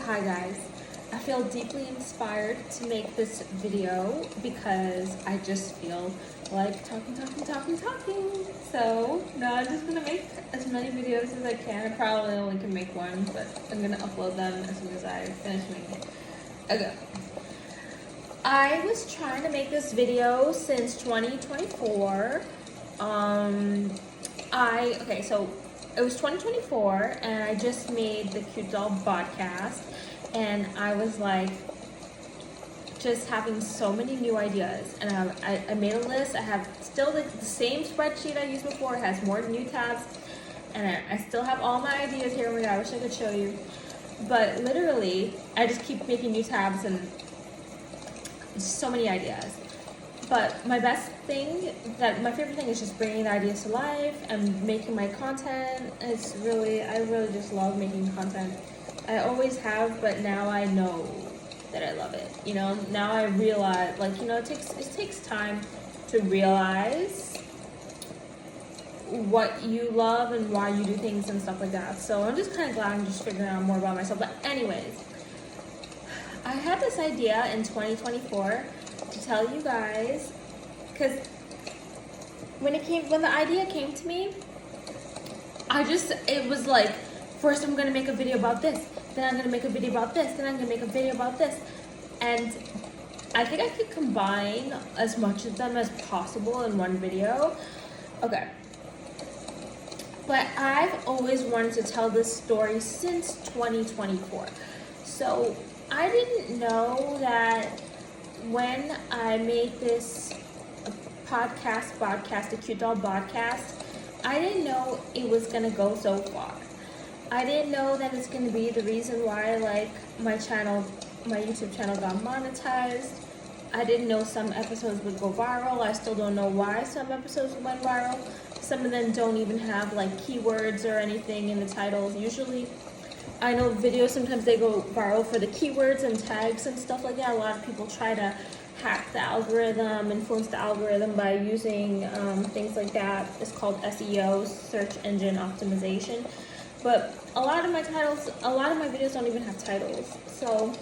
Hi guys, I feel deeply inspired to make this video because I just feel like talking. So now I'm just gonna make as many videos as I can. I probably only can make one, but I'm gonna upload them as soon as I finish making it. Okay. I was trying to make this video since 2024. So it was 2024 and I just made the Cute Doll podcast and I was like just having so many new ideas, and I made a list. I have still the same spreadsheet I used before. It has more new tabs and I still have all my ideas here. Oh my god, I wish I could show you, but literally I just keep making new tabs and so many ideas. But my favorite thing is just bringing the ideas to life and making my content. I really just love making content. I always have, but now I know that I love it. You know, now I realize, like, you know, it takes time to realize what you love and why you do things and stuff like that. So I'm just kind of glad I'm just figuring out more about myself. But anyways, I had this idea in 2024 to tell you guys, because when the idea came to me, it was like, first I'm gonna make a video about this, then I'm gonna make a video about this, then I'm gonna make a video about this, and I think I could combine as much of them as possible in one video. Okay, but I've always wanted to tell this story since 2024. So I didn't know that when I made this podcast, the Cute Doll podcast, I didn't know it was gonna go so far. I didn't know that it's gonna be the reason why, like, my YouTube channel got monetized. I didn't know some episodes would go viral. I still don't know why some episodes went viral. Some of them don't even have like keywords or anything in the titles. Usually, I know videos, sometimes they go viral for the keywords and tags and stuff like that. A lot of people try to hack the algorithm, influence the algorithm by using things like that. It's called SEO, search engine optimization. But a lot of my videos don't even have titles. So,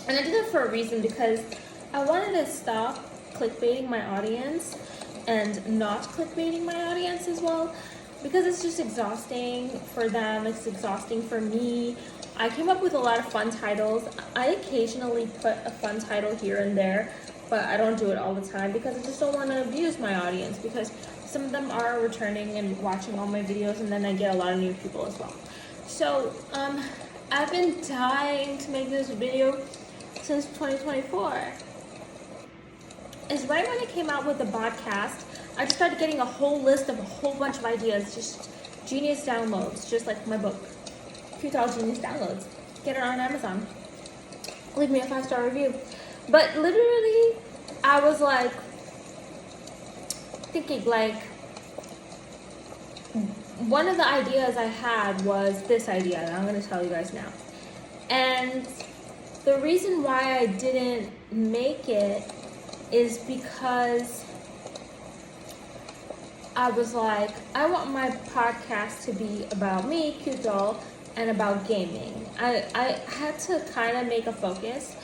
and I did that for a reason, because I wanted to stop clickbaiting my audience and not clickbaiting my audience as well, because it's just exhausting for them, it's exhausting for me. I came up with a lot of fun titles. I occasionally put a fun title here and there, but I don't do it all the time because I just don't want to abuse my audience, because some of them are returning and watching all my videos, and then I get a lot of new people as well. So I've been dying to make this video since 2024. It's right when I came out with the podcast, I just started getting a whole list of a whole bunch of ideas, just genius downloads, just like my book, Cute Doll Genius Downloads. Get it on Amazon. Leave me a 5-star review. But literally, I was like thinking, like, one of the ideas I had was this idea that I'm going to tell you guys now. And the reason why I didn't make it is because I was like, I want my podcast to be about me, Cute Doll, and about gaming. I had to kind of make a focus,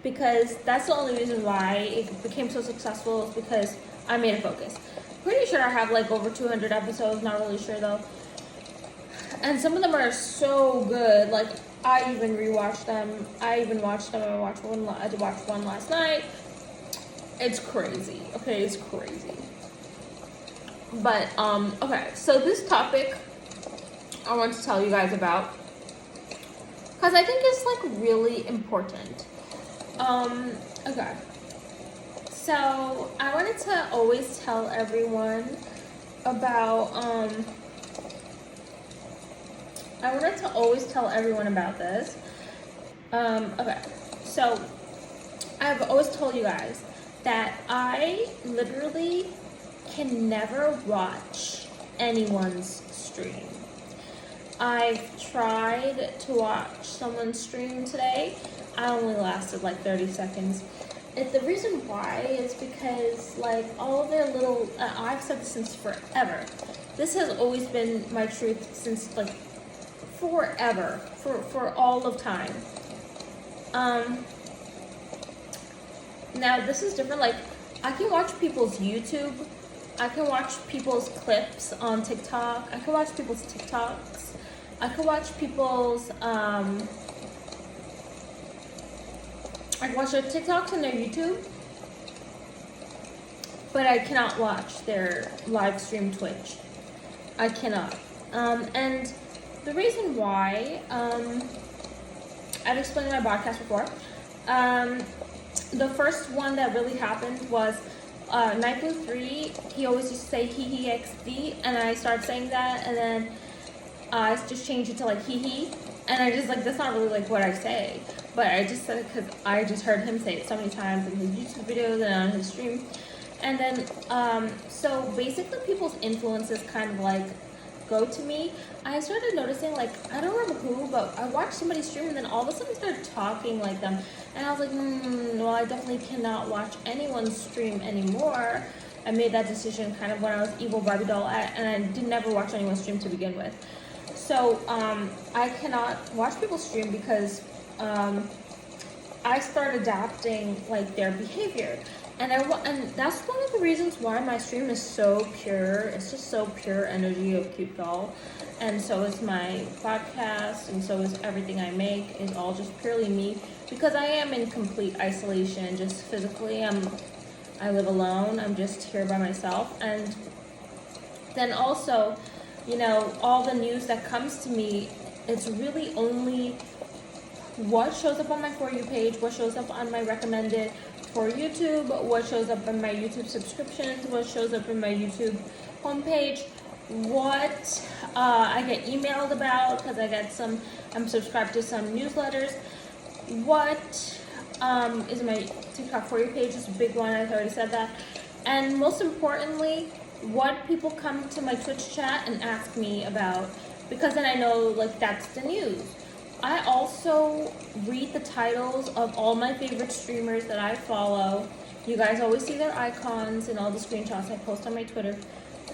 because that's the only reason why it became so successful, is because I made a focus. Pretty sure I have like over 200 episodes, not really sure though. And some of them are so good, like I even rewatched them. I watched one. I did watch one last night. It's crazy. Okay, it's crazy. But okay, so this topic I want to tell you guys about, because I think it's like really important. Okay, so I wanted to always tell everyone about this. Okay, so I've always told you guys that I literally can never watch anyone's stream. I've tried to watch someone's stream today. I only lasted like 30 seconds. The reason why is because, like, all of their little, I've said this since forever. This has always been my truth since like forever, for all of time. Now this is different. Like, I can watch people's YouTube. I can watch people's clips on TikTok. I can watch people's TikToks. I can watch people's, I can watch their TikToks and their YouTube. But I cannot watch their live stream Twitch. I cannot. And the reason why, I've explained in my podcast before. The first one that really happened was Nightblue 3. He always used to say hee hee XD, and I started saying that, and then I just changed it to like hee hee, and I just like, that's not really like what I say, but I just said it because I just heard him say it so many times in his YouTube videos and on his stream. And then so basically people's influences kind of like go to me. I started noticing, like, I don't remember who, but I watched somebody stream and then all of a sudden started talking like them, and I was like, well, I definitely cannot watch anyone stream anymore. I made that decision kind of when I was Evil Barbie Doll, and I did never watch anyone stream to begin with. So I cannot watch people stream because I start adapting like their behavior. And that's one of the reasons why my stream is so pure. It's just so pure energy of cute doll. And so is my podcast, and so is everything I make, is all just purely me. Because I am in complete isolation, just physically. I live alone. I'm just here by myself. And then also, you know, all the news that comes to me, it's really only what shows up on my For You page, what shows up on my recommended for YouTube, what shows up in my YouTube subscriptions, what shows up in my YouTube homepage, what I get emailed about, because I'm subscribed to some newsletters, what is my TikTok For You page, is a big one, I've already said that, and most importantly, what people come to my Twitch chat and ask me about, because then I know, like, that's the news. I also read the titles of all my favorite streamers that I follow. You guys always see their icons and all the screenshots I post on my Twitter.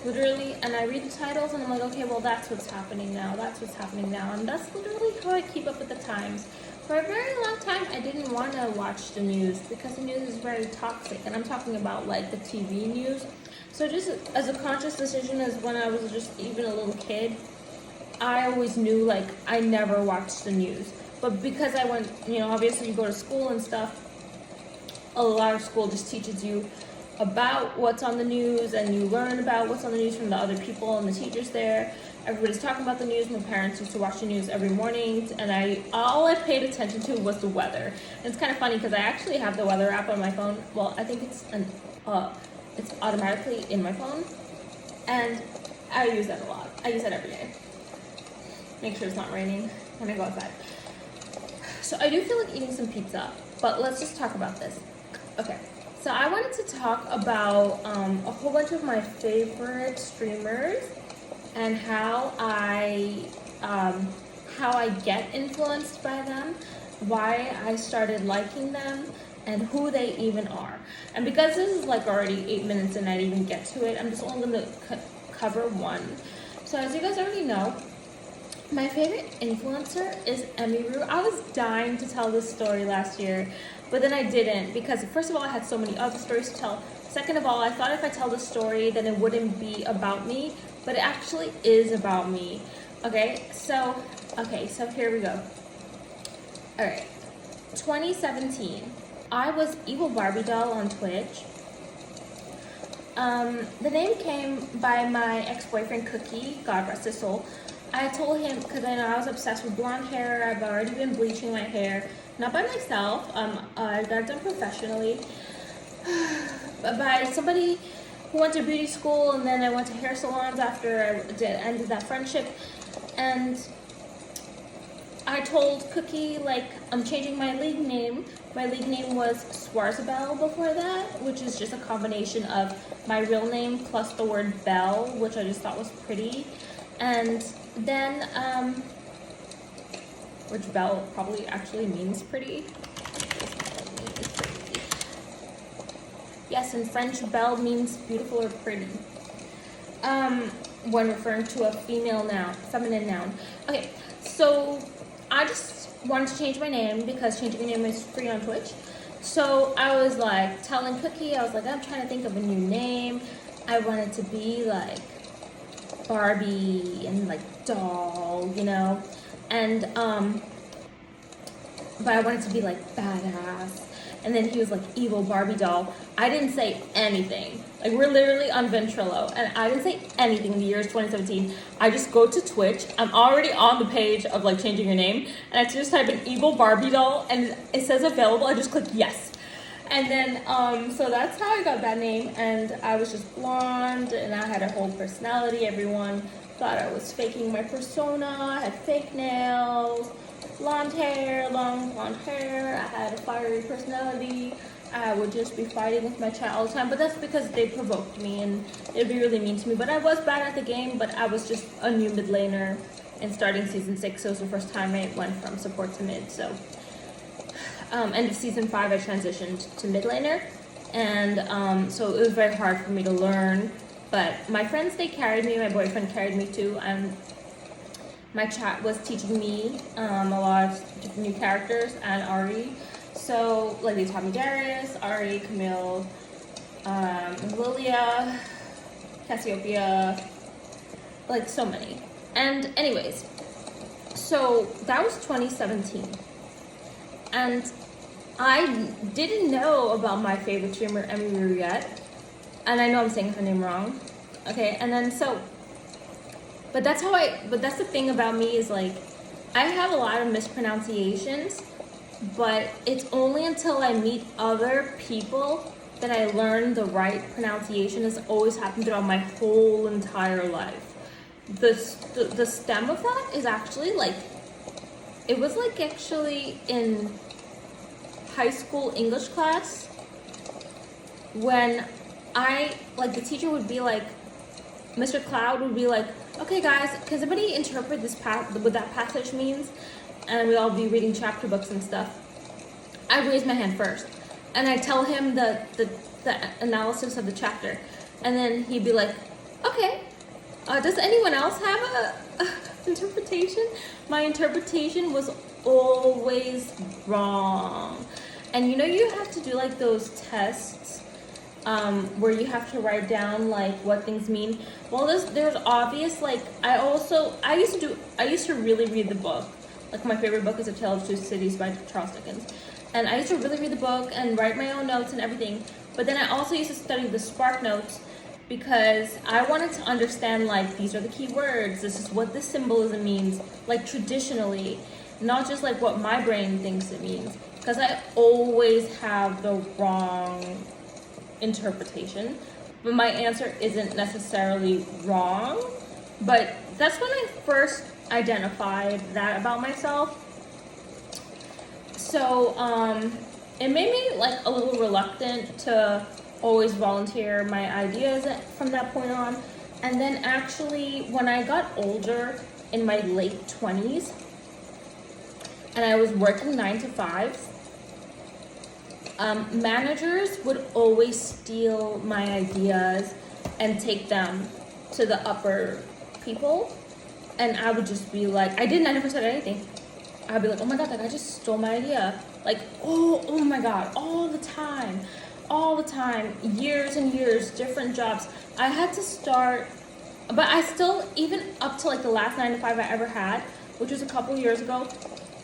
Literally, and I read the titles and I'm like, okay, well, that's what's happening now. That's what's happening now. And that's literally how I keep up with the times. For a very long time, I didn't want to watch the news because the news is very toxic. And I'm talking about like the TV news. So just as a conscious decision, as when I was just even a little kid, I always knew, like, I never watched the news. But because I went, you know, obviously you go to school and stuff, a lot of school just teaches you about what's on the news, and you learn about what's on the news from the other people and the teachers there. Everybody's talking about the news. My parents used to watch the news every morning, and all I paid attention to was the weather. And it's kind of funny because I actually have the weather app on my phone. Well, I think it's automatically in my phone, and I use that a lot. I use that every day. Make sure it's not raining when I go outside. So I do feel like eating some pizza, but let's just talk about this. Okay, so I wanted to talk about a whole bunch of my favorite streamers and how I get influenced by them, why I started liking them, and who they even are. And because this is like already 8 minutes and I didn't even get to it, I'm just only going to cover one. So as you guys already know, my favorite influencer is Emiru. I was dying to tell this story last year, but then I didn't because first of all, I had so many other stories to tell. Second of all, I thought if I tell this story, then it wouldn't be about me, but it actually is about me. Okay, so here we go. All right, 2017, I was Evil Barbie Doll on Twitch. The name came by my ex-boyfriend Cookie, God rest his soul. I told him, because I know I was obsessed with blonde hair. I've already been bleaching my hair, not by myself. I got it done professionally, but by somebody who went to beauty school, and then I went to hair salons after I ended that friendship. And I told Cookie, like, I'm changing my league name. My league name was Swarzabelle before that, which is just a combination of my real name plus the word Belle, which I just thought was pretty. And then, which Belle probably actually means pretty. Yes, in French, Belle means beautiful or pretty. When referring to a female noun, feminine noun. Okay, so I just wanted to change my name because changing your name is free on Twitch. So I was like telling Cookie, I was like, I'm trying to think of a new name. I wanted to be like Barbie and like doll, you know, and but I wanted to be like badass. And then he was like evil Barbie doll. I didn't say anything. Like, we're literally on Ventrilo, and I didn't say anything in the year 2017. I just go to Twitch. I'm already on the page of like changing your name, and I just type in evil Barbie doll, and it says available. I just click yes. And then, so that's how I got that name. And I was just blonde, and I had a whole personality. Everyone thought I was faking my persona. I had fake nails, blonde hair, long blonde hair. I had a fiery personality. I would just be fighting with my chat all the time, but that's because they provoked me and they'd be really mean to me. But I was bad at the game, but I was just a new mid laner and starting season 6, so it was the first time I went from support to mid. So end of season 5, I transitioned to mid laner, and so it was very hard for me to learn. But my friends, they carried me. My boyfriend carried me too, and my chat was teaching me a lot of different new characters and Ari. So, like, they taught me Darius, Ari, Camille, Lilia, Cassiopeia, like, so many. And anyways, so that was 2017. And I didn't know about my favorite streamer, Emmy yet. And I know I'm saying her name wrong. Okay, and then so, but that's the thing about me is, like, I have a lot of mispronunciations. But it's only until I meet other people that I learn the right pronunciation. Has always happened throughout my whole entire life. The stem of that is actually like, it was like actually in high school English class when the teacher would be like, Mr. Cloud would be like, okay guys, can somebody interpret what that passage means? And we'd all be reading chapter books and stuff. I raise my hand first, and I tell him the analysis of the chapter, and then he'd be like, okay, does anyone else have a interpretation? My interpretation was always wrong. And you know, you have to do like those tests where you have to write down like what things mean. Well, there's obvious, like, I used to really read the book. Like, my favorite book is A Tale of Two Cities by Charles Dickens. And I used to really read the book and write my own notes and everything. But then I also used to study the Spark Notes because I wanted to understand, like, these are the key words. This is what this symbolism means, like, traditionally. Not just, like, what my brain thinks it means. Because I always have the wrong interpretation. But my answer isn't necessarily wrong. But that's when I first identified that about myself. So it made me like a little reluctant to always volunteer my ideas from that point on. And then actually when I got older, in my late 20s, and I was working 9 to 5, managers would always steal my ideas and take them to the upper people. And I would just be like, I never said anything. I'd be like, oh my God, that guy just stole my idea. Like, oh my God, all the time, years and years, different jobs. I had to start, but I still, even up to like the last 9 to 5 I ever had, which was a couple years ago,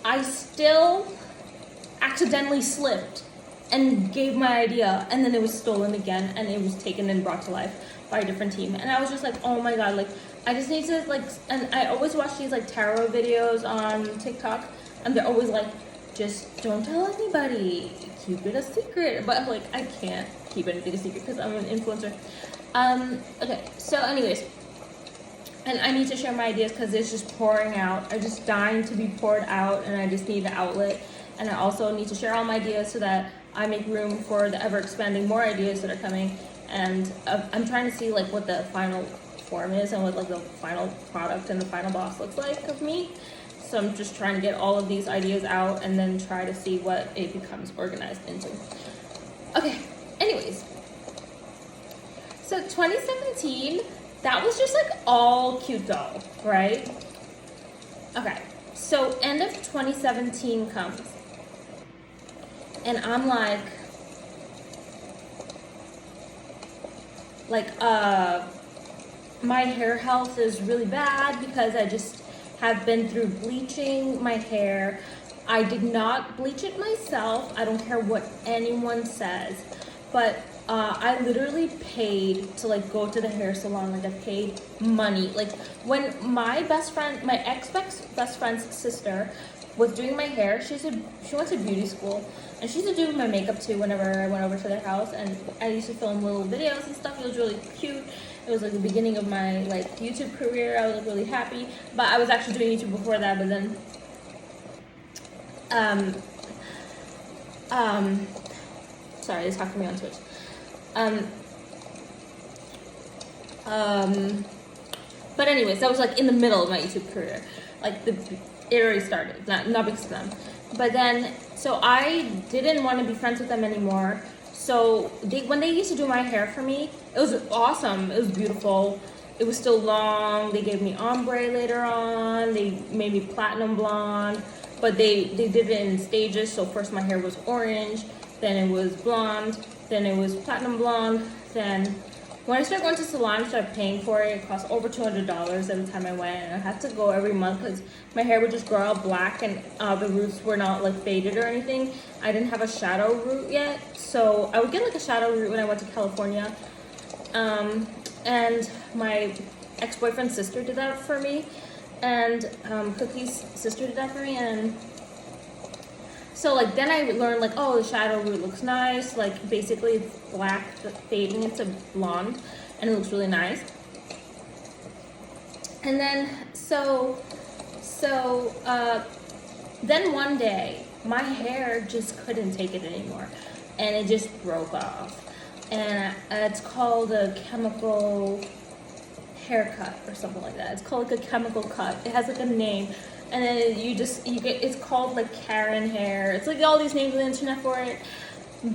I still accidentally slipped and gave my idea, and then it was stolen again, and it was taken and brought to life by a different team. And I was just like, oh my God, like, I just need to, like, and I always watch these, like, tarot videos on TikTok, and they're always like, just don't tell anybody, keep it a secret. But, like, I can't keep anything a secret because I'm an influencer. Okay, so anyways, and I need to share my ideas because it's just pouring out. I'm just dying to be poured out, and I just need the outlet. And I also need to share all my ideas so that I make room for the ever-expanding more ideas that are coming. And I'm trying to see, like, what the final form is and what, like, the final product and the final boss looks like of me. So I'm just trying to get all of these ideas out and then try to see what it becomes organized into. Okay, anyways. So 2017, that was just, like, all cute doll, right? Okay, So end of 2017 comes, and I'm like, my hair health is really bad because I just have been through bleaching my hair. I did not bleach it myself. I don't care what anyone says, but I literally paid to like go to the hair salon. Like I paid money. Like when my best friend, my ex-best friend's sister was doing my hair, she went to beauty school, and she used to do my makeup too whenever I went over to their house, and I used to film little videos and stuff. It was really cute. It was like the beginning of my like YouTube career. I was like really happy, but I was actually doing YouTube before that, but then sorry, it's talking to me on Twitch. But anyways, that was like in the middle of my YouTube career. Like it already started, not because of them. But then, so I didn't want to be friends with them anymore. So when they used to do my hair for me, it was awesome. It was beautiful. It was still long. They gave me ombre later on. They made me platinum blonde, but they did it in stages. So first my hair was orange, then it was blonde, then it was platinum blonde. Then when I started going to salon, I started paying for it. It cost over $200 every time I went, and I had to go every month because my hair would just grow out black, and the roots were not like faded or anything. I didn't have a shadow root yet, so I would get like a shadow root when I went to California. And my ex-boyfriend's sister did that for me, and Cookie's sister did that for me, and so like then I learned like, oh, the shadow root looks nice. Like basically it's black fading into blonde, and it looks really nice. And then then one day my hair just couldn't take it anymore, and it just broke off. And it's called a chemical haircut or something like that. It's called like a chemical cut. It has like a name. And then it's called like Karen hair. It's like all these names on the internet for it.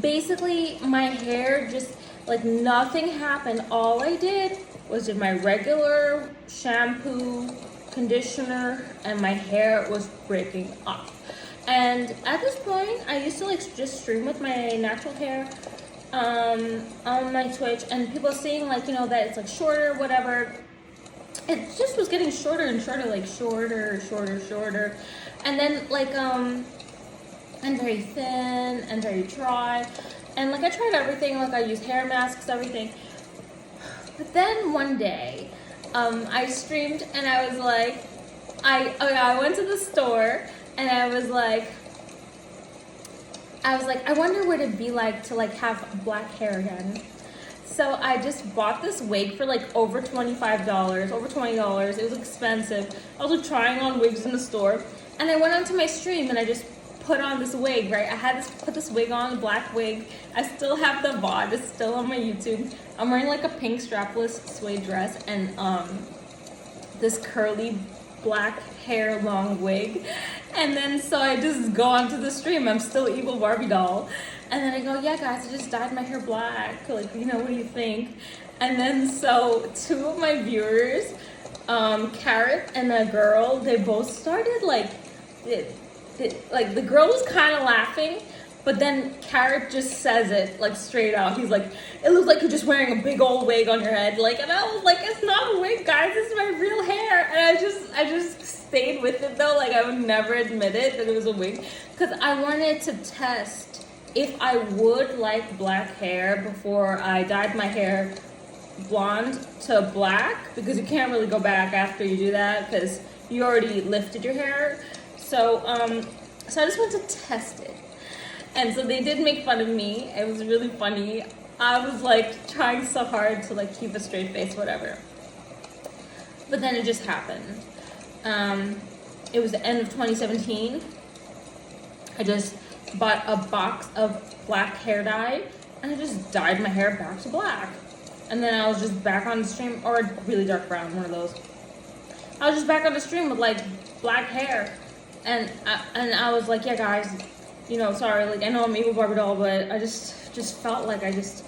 Basically, my hair just, like nothing happened. All I did was my regular shampoo, conditioner, and my hair was breaking off. And at this point, I used to like just stream with my natural hair on my Twitch, and people seeing like, you know, that it's like shorter, whatever. It just was getting shorter and shorter, like shorter, and then like and very thin and very dry, and like I tried everything. Like I used hair masks, everything. But then one day I streamed, and I was like, I went to the store, and I was like, I wonder what it'd be like to like have black hair again. So I just bought this wig for like over $25, over $20. It was expensive. I was like trying on wigs in the store, and I went onto my stream and I just put on this wig, right? I had put this wig on, black wig. I still have the VOD, it's still on my YouTube. I'm wearing like a pink strapless suede dress and this curly black hair long wig. And then so I just go onto the stream. I'm still evil Barbie doll. And then I go, yeah guys, I just dyed my hair black. Like, you know, what do you think? And then so two of my viewers, Carrot and a girl, they both started like, like the girl was kind of laughing, but then Carrot just says it like straight out. He's like, it looks like you're just wearing a big old wig on your head. Like, and I was like, it's not a wig, guys, it's my real hair. And I just stayed with it though. Like I would never admit it that it was a wig, because I wanted to test if I would like black hair before I dyed my hair blonde to black, because you can't really go back after you do that because you already lifted your hair. So so I just wanted to test it. And so they did make fun of me. It was really funny. I was like trying so hard to like keep a straight face, whatever. But then it just happened. It was the end of 2017. I just bought a box of black hair dye, and I just dyed my hair back to black. And then I was just back on the stream, or really dark brown, one of those. I was just back on the stream with like black hair. And I was like, yeah guys, you know, sorry, like I know I'm evil Barbie doll, but I just felt like I just,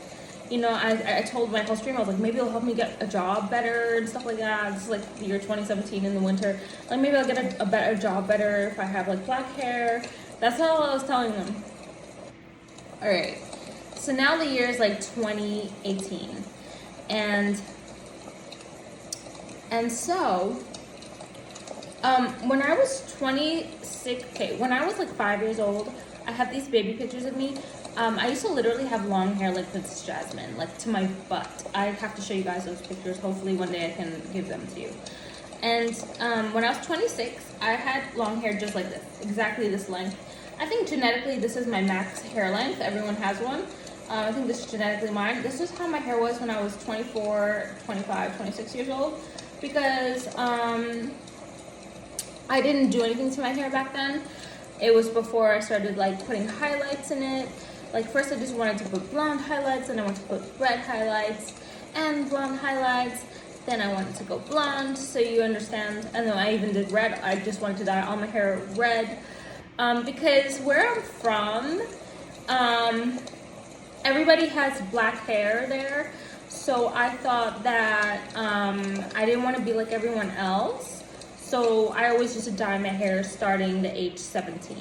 you know, I told my whole stream, I was like, maybe it'll help me get a job better and stuff like that. This is like the year 2017 in the winter. Like maybe I'll get a better job better if I have like black hair. That's all I was telling them. All right, so now the year is like 2018, and so when I was 26, okay, when I was like 5 years old, I have these baby pictures of me. I used to literally have long hair like Princess Jasmine, like to my butt. I have to show you guys those pictures. Hopefully one day I can give them to you. And when I was 26, I had long hair just like this, exactly this length. I think genetically this is my max hair length. Everyone has one. I think this is genetically mine. This is how my hair was when I was 24, 25, 26 years old. Because I didn't do anything to my hair back then. It was before I started like putting highlights in it. Like first I just wanted to put blonde highlights, and I wanted to put red highlights and blonde highlights. Then I wanted to go blonde, so you understand. And then I even did red. I just wanted to dye all my hair red. Because where I'm from, everybody has black hair there. So I thought that I didn't want to be like everyone else. So I always used to dye my hair starting the age 17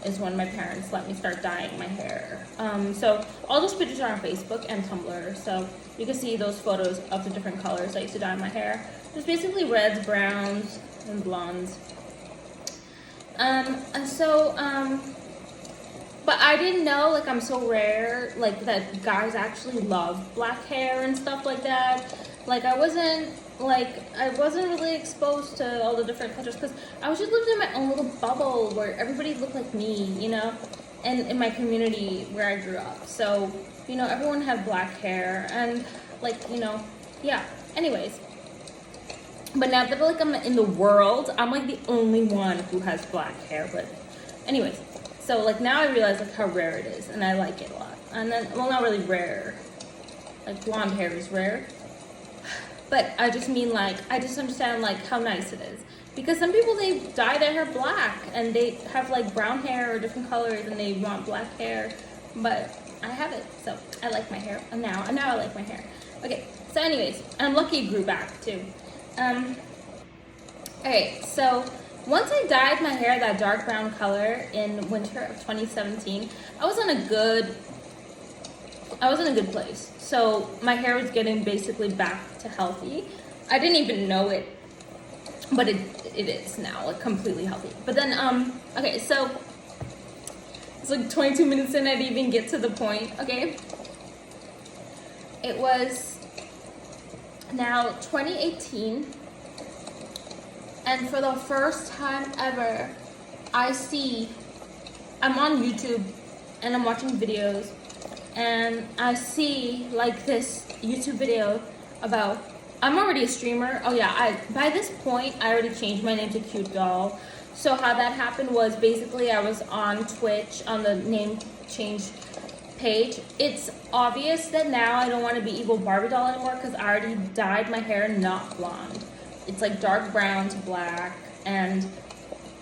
is when my parents let me start dyeing my hair. So all those pictures are on Facebook and Tumblr. So you can see those photos of the different colors I used to dye my hair. It's basically reds, browns, and blondes. But I didn't know, like, I'm so rare, like, that guys actually love black hair and stuff like that. Like, I wasn't really exposed to all the different cultures, because I was just living in my own little bubble where everybody looked like me, you know, and in my community where I grew up. So, you know, everyone had black hair, and, like, you know, yeah, anyways. But now that, like, I'm in the world, I'm, like, the only one who has black hair, but anyways. So, like, now I realize, like, how rare it is, and I like it a lot. And then, well, not really rare. Like, blonde hair is rare. But I just mean, like, I just understand, like, how nice it is. Because some people, they dye their hair black, and they have, like, brown hair or different colors, and they want black hair. But I have it, so I like my hair. And now I like my hair. Okay, so anyways, I'm lucky it grew back, too. Okay, so once I dyed my hair that dark brown color in winter of 2017, I was in a good place. So my hair was getting basically back to healthy. I didn't even know it, but it is now, like, completely healthy. But then, okay, so it's like 22 minutes in, I didn't even get to the point, okay? It was now 2018. And for the first time ever, I'm on YouTube and I'm watching videos, and I see like this YouTube video about, I'm already a streamer. Oh yeah, by this point, I already changed my name to Cute Doll. So how that happened was basically I was on Twitch on the name change page. It's obvious that now I don't want to be Evil Barbie Doll anymore because I already dyed my hair not blonde. It's like dark brown to black, and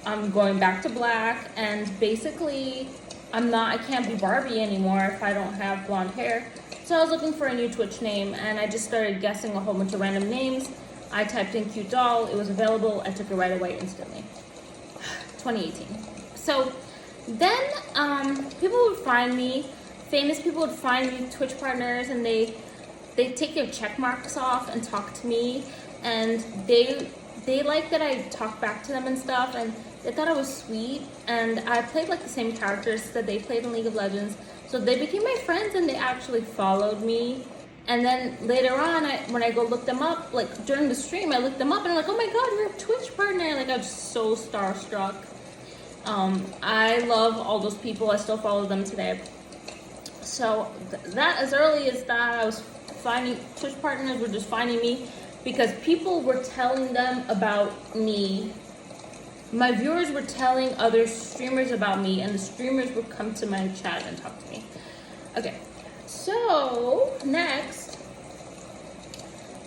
I'm going back to black, and basically I can't be Barbie anymore if I don't have blonde hair. So I was looking for a new Twitch name, and I just started guessing a whole bunch of random names. I typed in Cute Doll, it was available, I took it right away instantly. 2018. So then people would find me, famous people would find me Twitch partners, and they take their check marks off and talk to me. And they liked that I talked back to them and stuff, and they thought I was sweet, and I played like the same characters that they played in League of Legends, so they became my friends, and they actually followed me. And then later on, when I go look them up, like during the stream, I looked them up, and I'm like, oh my god, you're a Twitch partner! Like, I was so starstruck. I love all those people. I still follow them today. So that, as early as that, I was finding Twitch partners were just finding me because people were telling them about me. My viewers were telling other streamers about me, and the streamers would come to my chat and talk to me. Okay, so next,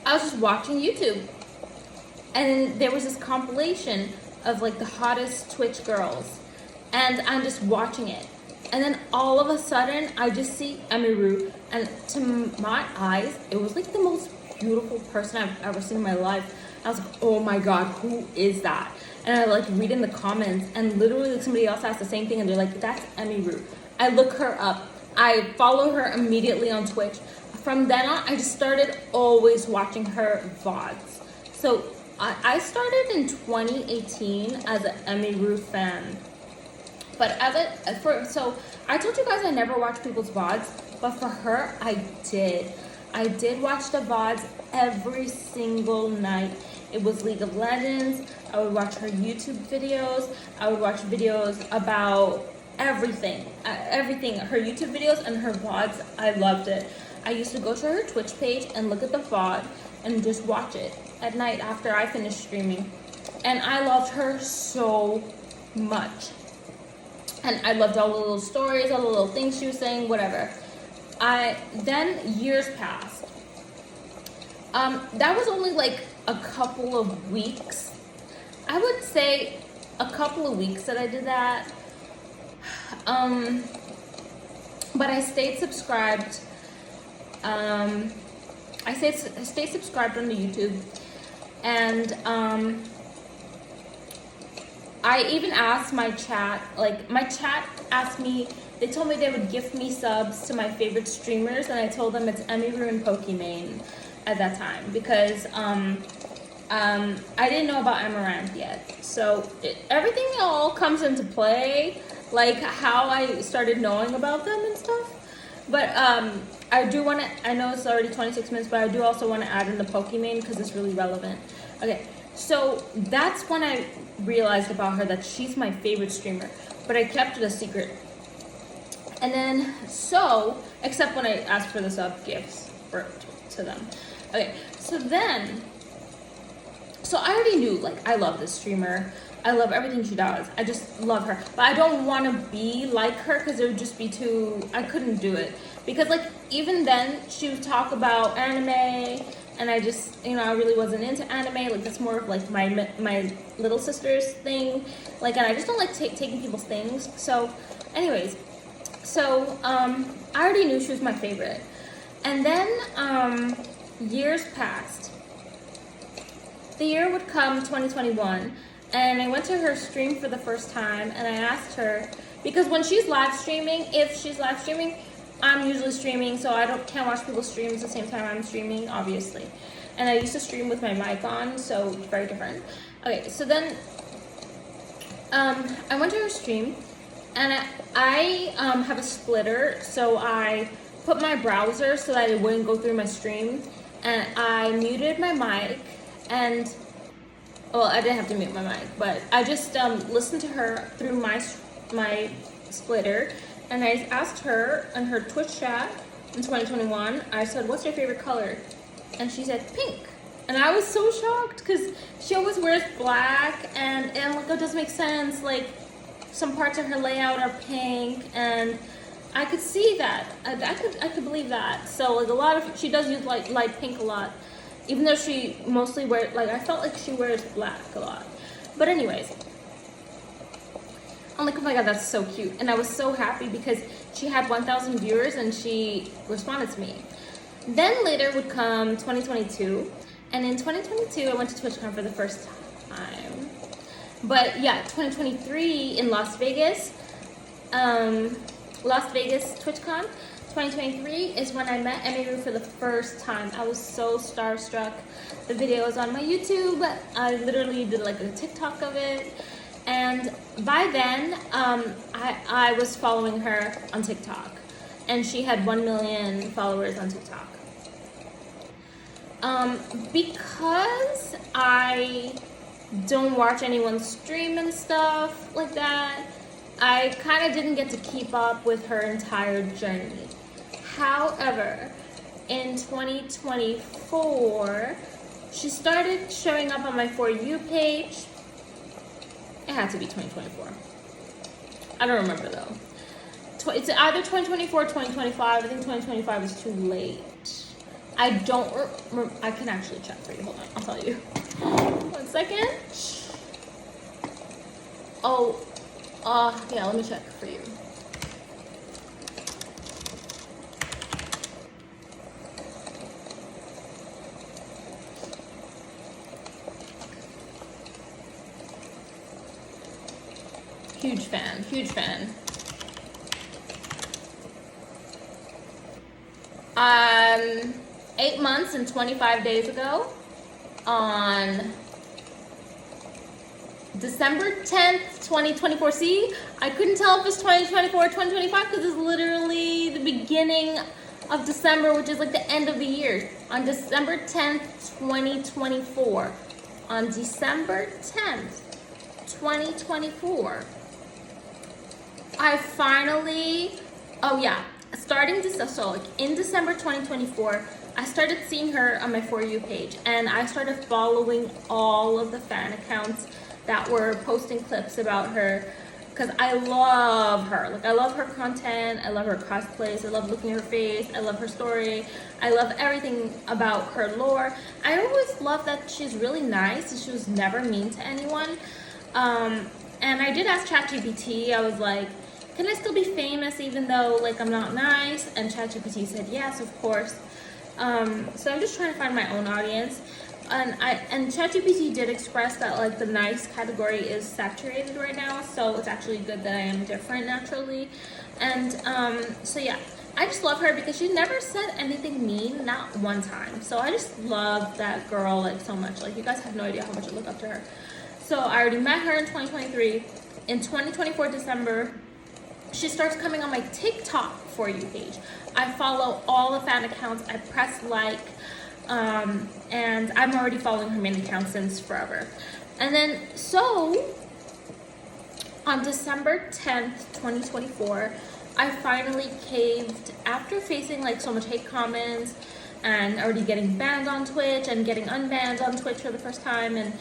I was just watching YouTube, and there was this compilation of like the hottest Twitch girls, and I'm just watching it. And then all of a sudden, I just see Emiru, and to my eyes, it was like the most beautiful person I've ever seen in my life. I was like, oh my god, who is that? And I like read in the comments, and literally like somebody else asked the same thing, and they're like, that's Emiru. I look her up. I follow her immediately on Twitch. From then on, I just started always watching her VODs. So I started in 2018 as an Emiru fan. But so I told you guys I never watch people's VODs, but for her, I did. I did watch the VODs every single night. It was League of Legends. I would watch her YouTube videos. I would watch videos about everything. Her YouTube videos and her VODs, I loved it. I used to go to her Twitch page and look at the VOD and just watch it at night after I finished streaming. And I loved her so much. And I loved all the little stories, all the little things she was saying, whatever. Then years passed. That was only like a couple of weeks. I would say a couple of weeks that I did that. But I stayed subscribed. I stayed subscribed on the YouTube. And I even asked my chat, asked me, they told me they would gift me subs to my favorite streamers, and I told them it's Emiru and Pokimane at that time, because I didn't know about Amaranth yet. So everything all comes into play, like how I started knowing about them and stuff. But I do want to, I know it's already 26 minutes, but I do also want to add in the Pokimane because it's really relevant. Okay. So that's when I realized about her that she's my favorite streamer, but I kept it a secret. And then, except when I asked for the sub gifts to them. Okay, so I already knew, like, I love this streamer. I love everything she does. I just love her. But I don't want to be like her because it would just be I couldn't do it. Because, like, even then, she would talk about anime, and I just, I really wasn't into anime. Like, that's more of, like, my little sister's thing. Like, and I just don't like taking people's things. So, anyways. So, I already knew she was my favorite. And then, years passed. The year would come, 2021, and I went to her stream for the first time, and I asked her, because when she's live streaming, if she's live streaming, I'm usually streaming, so I can't watch people's streams at the same time I'm streaming, obviously. And I used to stream with my mic on, so very different. Okay, so then I went to her stream, and I have a splitter, so I put my browser so that it wouldn't go through my stream, and I muted my mic, and, well, I didn't have to mute my mic, but I just listened to her through my splitter. And I asked her in her Twitch chat in 2021, I said, what's your favorite color? And she said, pink. And I was so shocked because she always wears black, and like, that does make sense. Like, some parts of her layout are pink, and I could see that. I could believe that. So, like, she does use light pink a lot, even though she mostly wears, like, I felt like she wears black a lot. But anyways, I'm like, oh my god, that's so cute. And I was so happy because she had 1,000 viewers and she responded to me. Then later would come 2022. And in 2022, I went to TwitchCon for the first time. But yeah, 2023 in Las Vegas TwitchCon. 2023 is when I met Emiru for the first time. I was so starstruck. The video was on my YouTube. I literally did like a TikTok of it. And by then, I was following her on TikTok, and she had 1 million followers on TikTok. Because I don't watch anyone stream and stuff like that, I kind of didn't get to keep up with her entire journey. However, in 2024, she started showing up on my For You page. It had to be 2024. I don't remember though. It's either 2024 or 2025. I think 2025 is too late. I don't remember. I can actually check for you. Hold on, I'll tell you. 1 second. Oh, yeah, let me check for you. huge fan, huge fan. 8 months and 25 days ago, on December 10th, 2024. See, I couldn't tell if it's 2024 or 2025 because it's literally the beginning of December, which is like the end of the year. On December 10th, 2024. On December 10th, 2024, I finally, oh yeah, starting this, so like in December 2024, I started seeing her on my For You page, and I started following all of the fan accounts that were posting clips about her, because I love her. Like, I love her content, I love her cosplays, I love looking at her face, I love her story, I love everything about her lore. I always love that she's really nice and she was never mean to anyone. And I did ask ChatGPT, I was like, can I still be famous even though like I'm not nice? And ChatGPT said yes, of course. So I'm just trying to find my own audience. And ChatGPT did express that like the nice category is saturated right now, so it's actually good that I am different naturally. And so yeah, I just love her because she never said anything mean, not one time. So I just love that girl like so much. Like, you guys have no idea how much I look up to her. So I already met her in 2023. In 2024 December, she starts coming on my TikTok For You page. I follow all the fan accounts, I press like, and I'm already following her main account since forever. And then, so, on December 10th, 2024, I finally caved after facing like so much hate comments and already getting banned on Twitch and getting unbanned on Twitch for the first time. And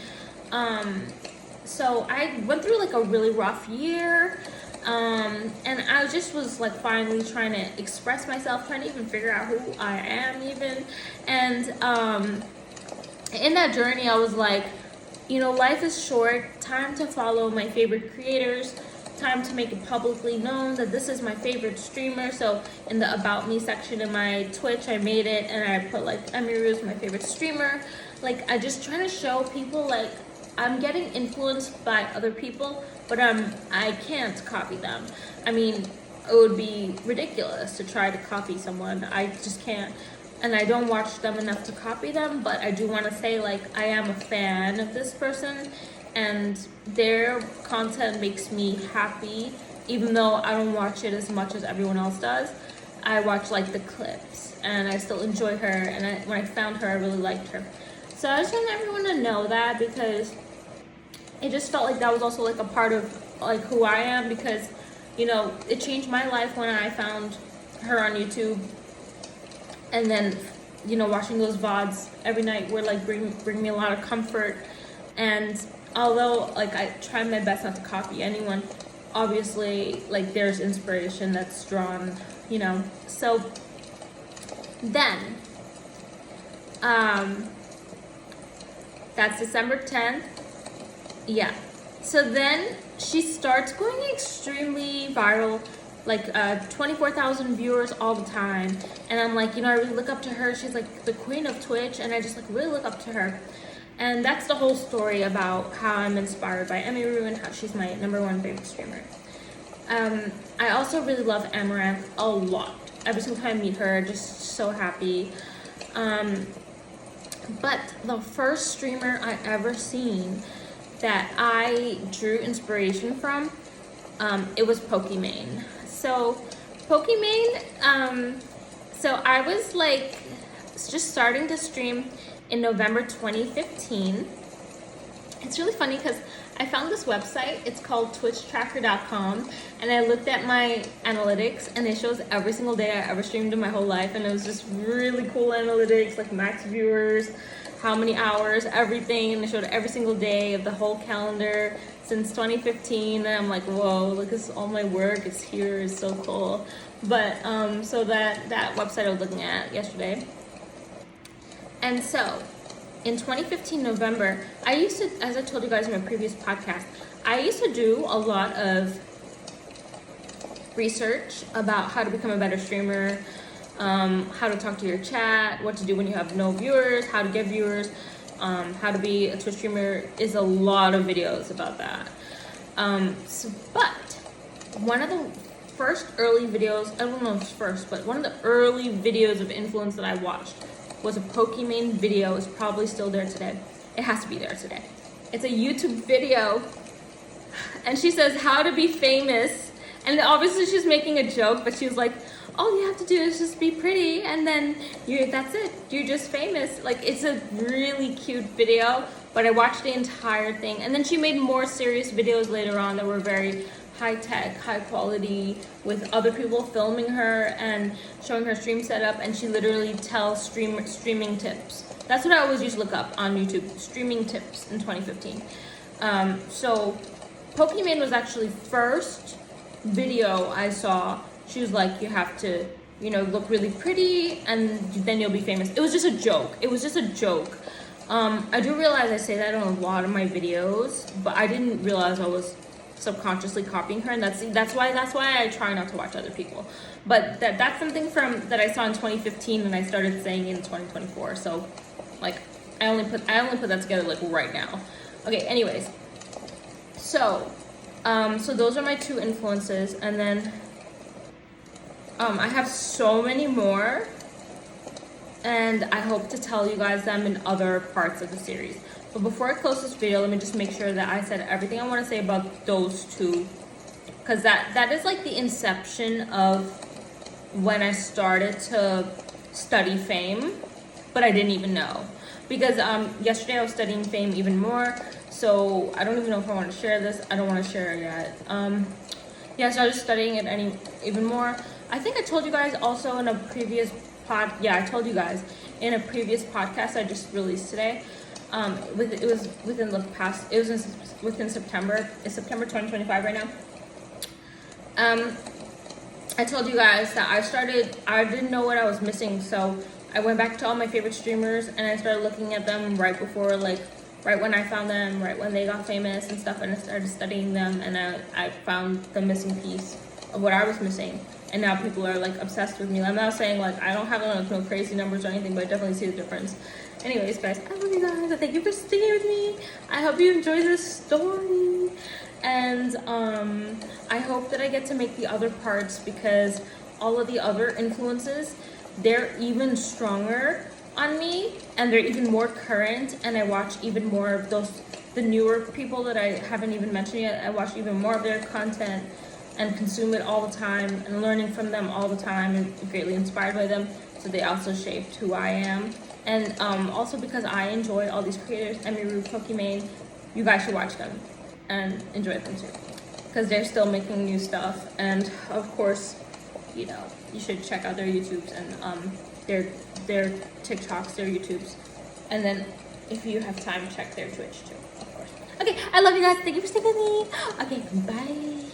so I went through like a really rough year. And I just was like finally trying to express myself, trying to even figure out who I am even. And in that journey, I was like, you know, life is short, time to follow my favorite creators, time to make it publicly known that this is my favorite streamer. So in the About Me section in my Twitch, I made it and I put like Emiru is my favorite streamer. Like, I just trying to show people like I'm getting influenced by other people, but I can't copy them. I mean, it would be ridiculous to try to copy someone. I just can't. And I don't watch them enough to copy them, but I do want to say like I am a fan of this person and their content makes me happy, even though I don't watch it as much as everyone else does. I watch like the clips and I still enjoy her, and when I found her, I really liked her. So I just want everyone to know that, because it just felt like that was also like a part of like who I am, because, you know, it changed my life when I found her on YouTube. And then, you know, watching those VODs every night were like bring me a lot of comfort. And although like I try my best not to copy anyone, obviously like there's inspiration that's drawn, you know. So then that's December 10th. Yeah. So then she starts going extremely viral, like 24,000 viewers all the time. And I'm like, you know, I really look up to her. She's like the queen of Twitch, and I just like really look up to her. And that's the whole story about how I'm inspired by Emiru and how she's my #1 favorite streamer. I also really love Amaranth a lot. Every single time I meet her, just so happy. But the first streamer I ever seen that I drew inspiration from, it was Pokimane. So Pokimane, so I was like just starting to stream in November 2015. It's really funny because I found this website, it's called twitchtracker.com, and I looked at my analytics and it shows every single day I ever streamed in my whole life, and it was just really cool analytics, like max viewers, how many hours, everything, and it showed every single day of the whole calendar since 2015, and I'm like, whoa, look at all my work, it's here, it's so cool. But so that website I was looking at yesterday. And so in 2015 November, I used to, as I told you guys in my previous podcast, I used to do a lot of research about how to become a better streamer, how to talk to your chat, what to do when you have no viewers, how to get viewers, how to be a Twitch streamer. Is a lot of videos about that. But one of the first early videos, I don't know if it's first, but one of the early videos of influence that I watched was a POKEMAN video. It's probably still there today. It has to be there today. It's a YouTube video, and she says how to be famous, and obviously she's making a joke, but she was like, all you have to do is just be pretty, and then that's it, you're just famous. Like, it's a really cute video, but I watched the entire thing, and then she made more serious videos later on that were very high-tech, high quality, with other people filming her and showing her stream setup, and she literally tells streaming tips. That's what I always used to look up on YouTube, streaming tips in 2015. So POKEMAN was actually first video I saw. She was like, you have to, you know, look really pretty and then you'll be famous. It was just a joke. It was just a joke. I do realize I say that in a lot of my videos, but I didn't realize I was subconsciously copying her, and that's why I try not to watch other people. But that's something that I saw in 2015 and I started saying in 2024. So like I only put that together like right now. Okay, anyways. So those are my two influences, and then I have so many more, and I hope to tell you guys them in other parts of the series. But before I close this video, let me just make sure that I said everything I want to say about those two, because that is like the inception of when I started to study fame, but I didn't even know. Because yesterday I was studying fame even more, so I don't even know if I want to share this. I don't want to share it yet. Yeah, so I was studying it even more. I think I told you guys also in a previous I told you guys in a previous podcast I just released today. It was within September. It's September 2025 right now. I told you guys that I didn't know what I was missing, so I went back to all my favorite streamers and I started looking at them right when I found them, right when they got famous and stuff, and I started studying them, and I found the missing piece of what I was missing. And now people are like obsessed with me. I'm not saying like I don't have no crazy numbers or anything, but I definitely see the difference. Anyways, guys, I love you guys. And thank you for sticking with me. I hope you enjoy this story. And I hope that I get to make the other parts, because all of the other influences, they're even stronger on me and they're even more current, and I watch even more of the newer people that I haven't even mentioned yet. I watch even more of their content and consume it all the time and learning from them all the time and greatly inspired by them. So they also shaped who I am. And also because I enjoy all these creators, Emiru, POKEMAN, you guys should watch them and enjoy them too, because they're still making new stuff. And of course, you know, you should check out their YouTubes and their TikToks, their YouTubes. And then if you have time, check their Twitch too, of course. Okay, I love you guys. Thank you for sticking with me. Okay, bye.